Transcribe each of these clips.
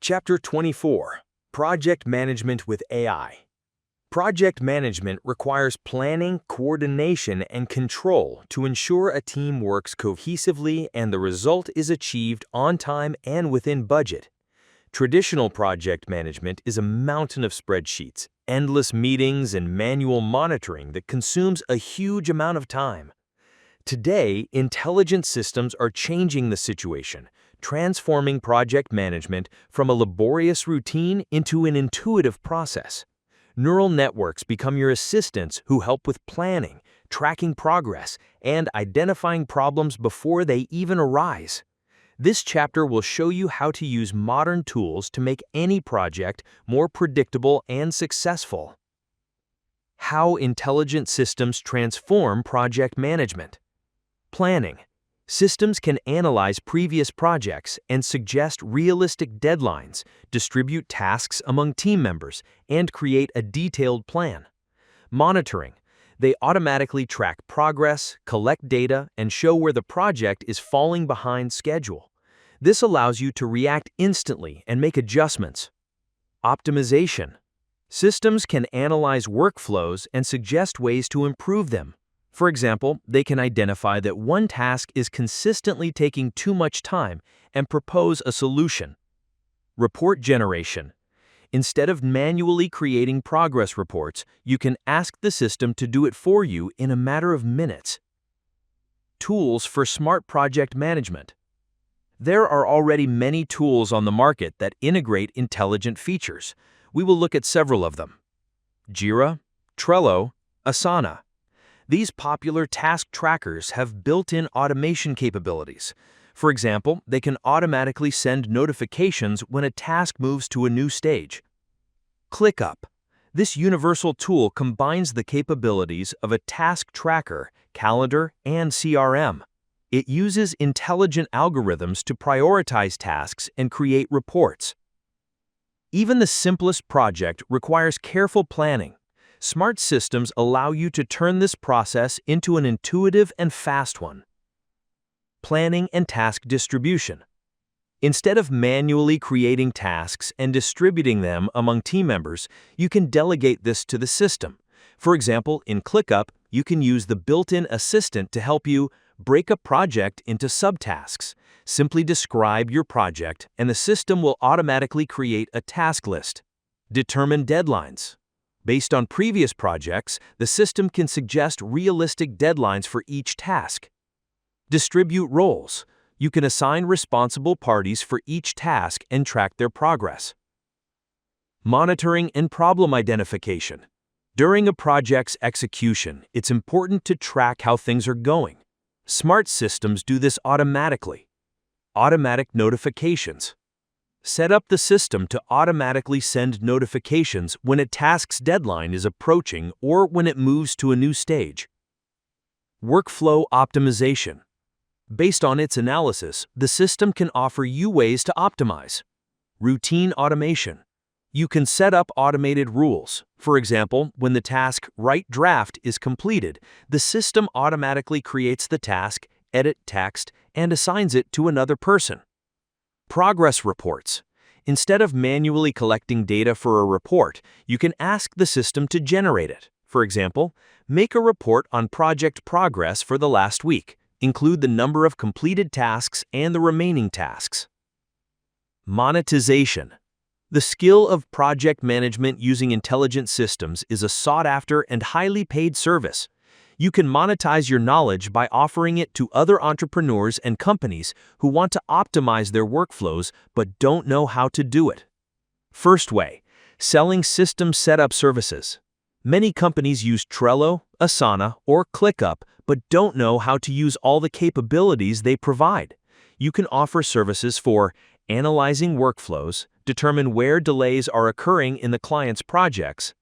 Chapter 24, Project Management with AI. Project management requires planning, coordination, and control to ensure a team works cohesively and the result is achieved on time and within budget. Traditional project management is a mountain of spreadsheets, endless meetings, and manual monitoring that consumes a huge amount of time. Today, intelligent systems are changing the situation, transforming project management from a laborious routine into an intuitive process. Neural networks become your assistants who help with planning, tracking progress, and identifying problems before they even arise. This chapter will show you how to use modern tools to make any project more predictable and successful. How intelligent systems transform project management. Planning. Systems can analyze previous projects and suggest realistic deadlines, distribute tasks among team members, and create a detailed plan. Monitoring. They automatically track progress, collect data, and show where the project is falling behind schedule. This allows you to react instantly and make adjustments. Optimization. Systems can analyze workflows and suggest ways to improve them. For example, they can identify that one task is consistently taking too much time and propose a solution. Report generation. Instead of manually creating progress reports, you can ask the system to do it for you in a matter of minutes. Tools for smart project management. There are already many tools on the market that integrate intelligent features. We will look at several of them. Jira, Trello, Asana. These popular task trackers have built-in automation capabilities. For example, they can automatically send notifications when a task moves to a new stage. ClickUp. This universal tool combines the capabilities of a task tracker, calendar, and CRM. It uses intelligent algorithms to prioritize tasks and create reports. Even the simplest project requires careful planning. Smart systems allow you to turn this process into an intuitive and fast one. Planning and task distribution. Instead of manually creating tasks and distributing them among team members, you can delegate this to the system. For example, in ClickUp, you can use the built-in assistant to help you break a project into subtasks. Simply describe your project, and the system will automatically create a task list. Determine deadlines. Based on previous projects, the system can suggest realistic deadlines for each task. Distribute roles. You can assign responsible parties for each task and track their progress. Monitoring and problem identification. During a project's execution, it's important to track how things are going. Smart systems do this automatically. Automatic notifications. Set up the system to automatically send notifications when a task's deadline is approaching or when it moves to a new stage. Workflow optimization. Based on its analysis, the system can offer you ways to optimize. Routine automation. You can set up automated rules. For example, when the task Write Draft is completed, the system automatically creates the task, edit text, and assigns it to another person. Progress reports. Instead of manually collecting data for a report, you can ask the system to generate it. For example, make a report on project progress for the last week. Include the number of completed tasks and the remaining tasks. Monetization. The skill of project management using intelligent systems is a sought-after and highly paid service. You can monetize your knowledge by offering it to other entrepreneurs and companies who want to optimize their workflows but don't know how to do it. First way, selling system setup services. Many companies use Trello, Asana, or ClickUp but don't know how to use all the capabilities they provide. You can offer services for analyzing workflows, determine where delays are occurring in the client's projects,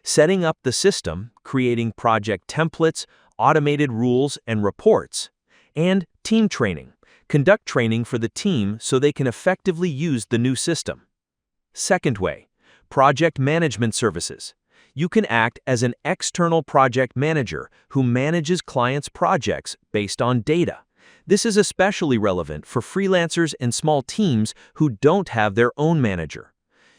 setting up the system, creating project templates, automated rules and reports, and team training. Conduct training for the team so they can effectively use the new system. Second way, project management services. You can act as an external project manager who manages clients' projects based on data. This is especially relevant for freelancers and small teams who don't have their own manager.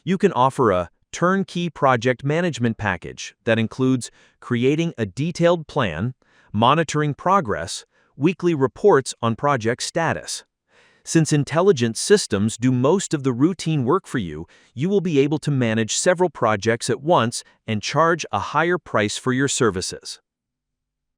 You can offer a turnkey project management package that includes creating a detailed plan, monitoring progress, weekly reports on project status. Since intelligent systems do most of the routine work for you, you will be able to manage several projects at once and charge a higher price for your services.